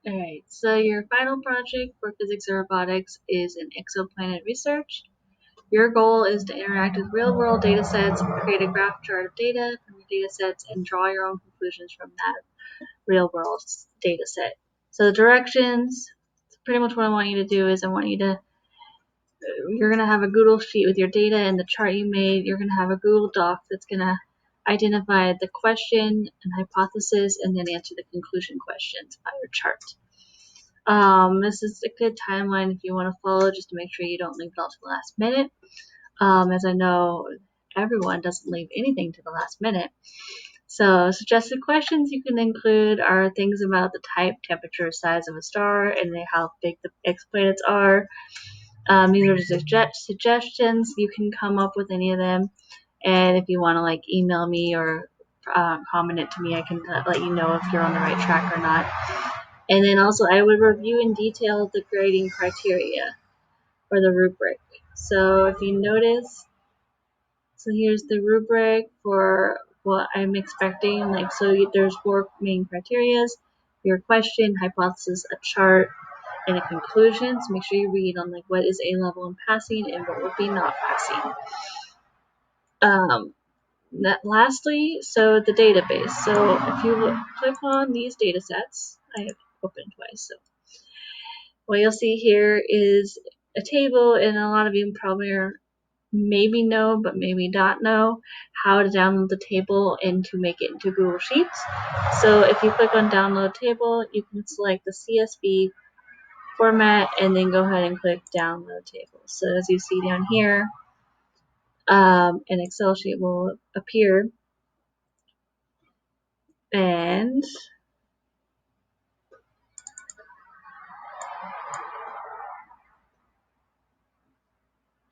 Alright, so your final project for physics or robotics is an exoplanet research. Your goal is to interact with real-world data sets, create a graph chart of data from your data sets, and draw your own conclusions from that real-world data set. So the directions, pretty much what I want you to do is you're going to have a Google Sheet with your data and the chart you made. You're going to have a Google Doc that's going to identify the question and hypothesis and then answer the conclusion questions by your chart. This is a good timeline if you want to follow, just to make sure you don't leave it all to the last minute. As I know everyone doesn't leave anything to the last minute. So suggested questions you can include are things about the type, temperature, size of a star, and how big the exoplanets are. These are suggestions. You can come up with any of them. And if you want to like email me or comment it to me, I can let you know if you're on the right track or not. And then also I would review in detail the grading criteria or the rubric. So if you notice, so here's the rubric for what I'm expecting. There's 4 main criterias: your question, hypothesis, a chart, and a conclusion. So make sure you read on like what is A level and passing and what would be not passing. Lastly, so the database. So if you click on these data sets, I have opened twice. So what you'll see here is a table, and a lot of you probably maybe know, but maybe not know how to download the table and to make it into Google Sheets. So if you click on download table, you can select the CSV format and then go ahead and click download table. So as you see down here, an Excel sheet will appear, and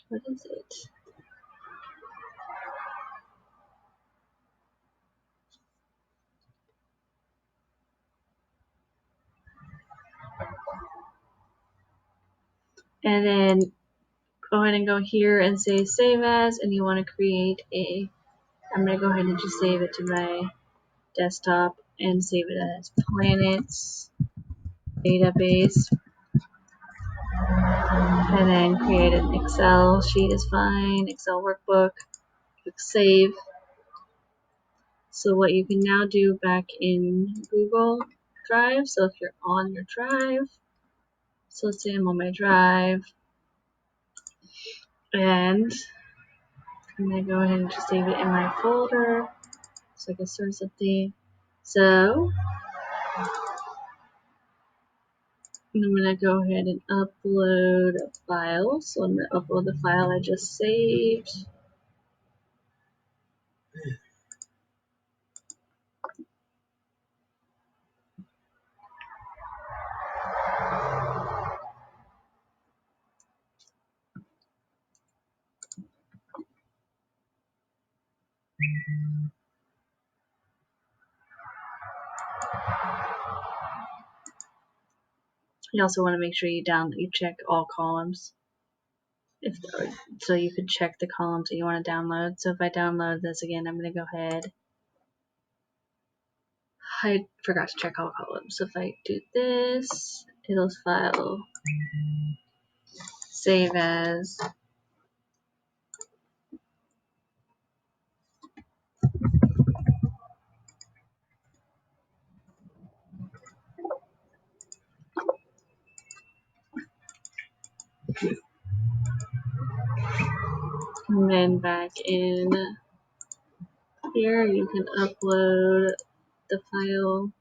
what is it? And then go ahead and go here and say save as, and you want to create I'm going to go ahead and just save it to my desktop and save it as planets database, and then create an Excel sheet is fine, Excel workbook, click save. So what you can now do back in Google Drive, so if you're on your drive, so let's say I'm on my drive, and I'm going to go ahead and just save it in my folder so I can start something. So I'm going to go ahead and upload a file. So I'm going to upload the file I just saved. You also want to make sure you check all columns, so you can check the columns that you want to download. So if I download this again, I'm going to go ahead. I forgot to check all columns. So if I do this, it'll file save as. And then back in here, you can upload the file.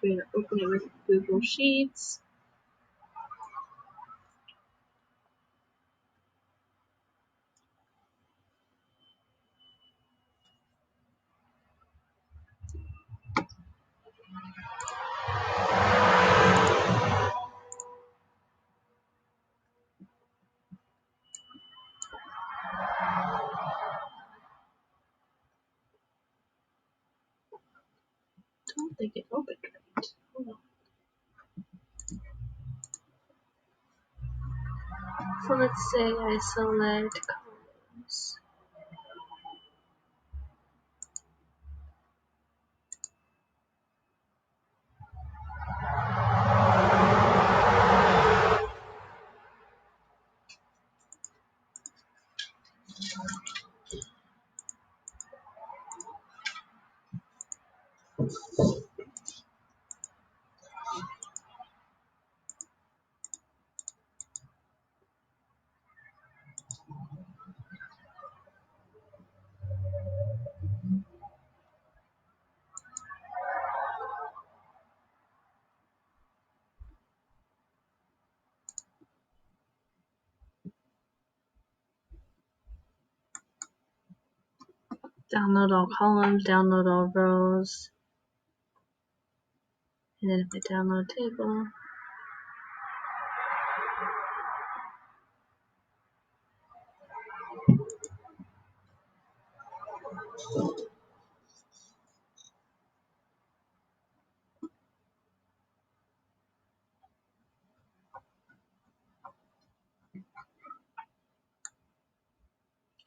We're going to open it with Google Sheets. don't think it opened right. Hold on. So let's say I select columns. Download all columns, download all rows, and then if I download table,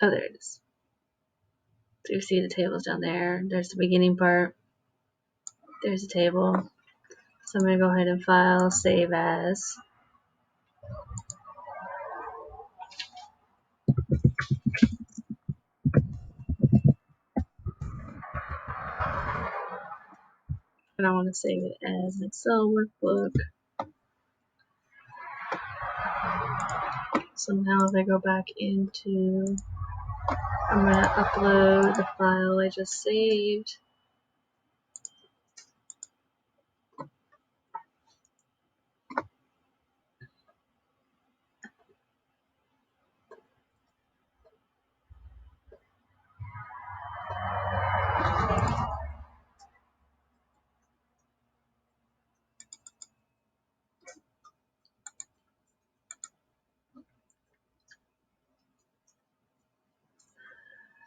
oh, there it is. So you see the tables down there. There's the beginning part. There's the table. So I'm going to go ahead and file, save as. And I want to save it as an Excel workbook. So now if I go back into, I'm going to upload the file I just saved.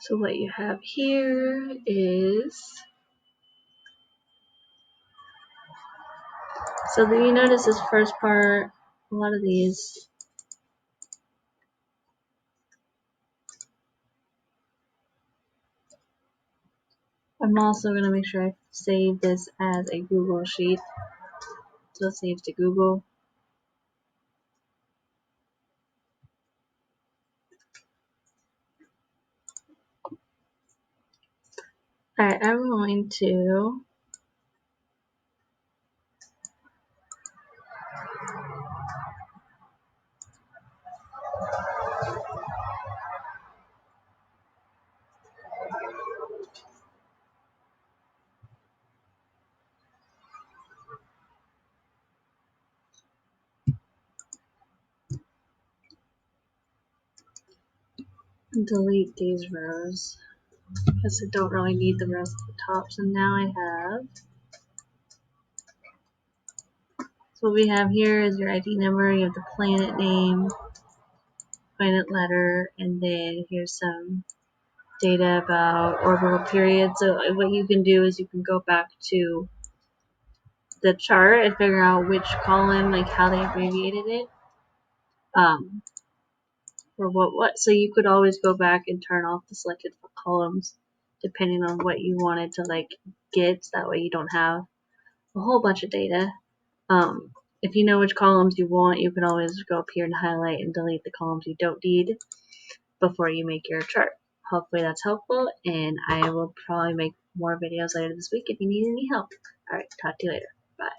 So what you have here is, so that you notice this first part, a lot of these, I'm also going to make sure I save this as a Google Sheet. So it saves to Google. Alright, I'm going to delete these rows because I don't really need the rows at the top. So now I have, so what we have here is your ID number, you have the planet name, planet letter, and then here's some data about orbital period. So what you can do is you can go back to the chart and figure out which column, like how they abbreviated it. Or what, so you could always go back and turn off the selected columns depending on what you wanted to like get, so that way you don't have a whole bunch of data. If you know which columns you want, you can always go up here and highlight and delete the columns you don't need before you make your chart. Hopefully that's helpful, and I will probably make more videos later this week if you need any help. Alright, talk to you later.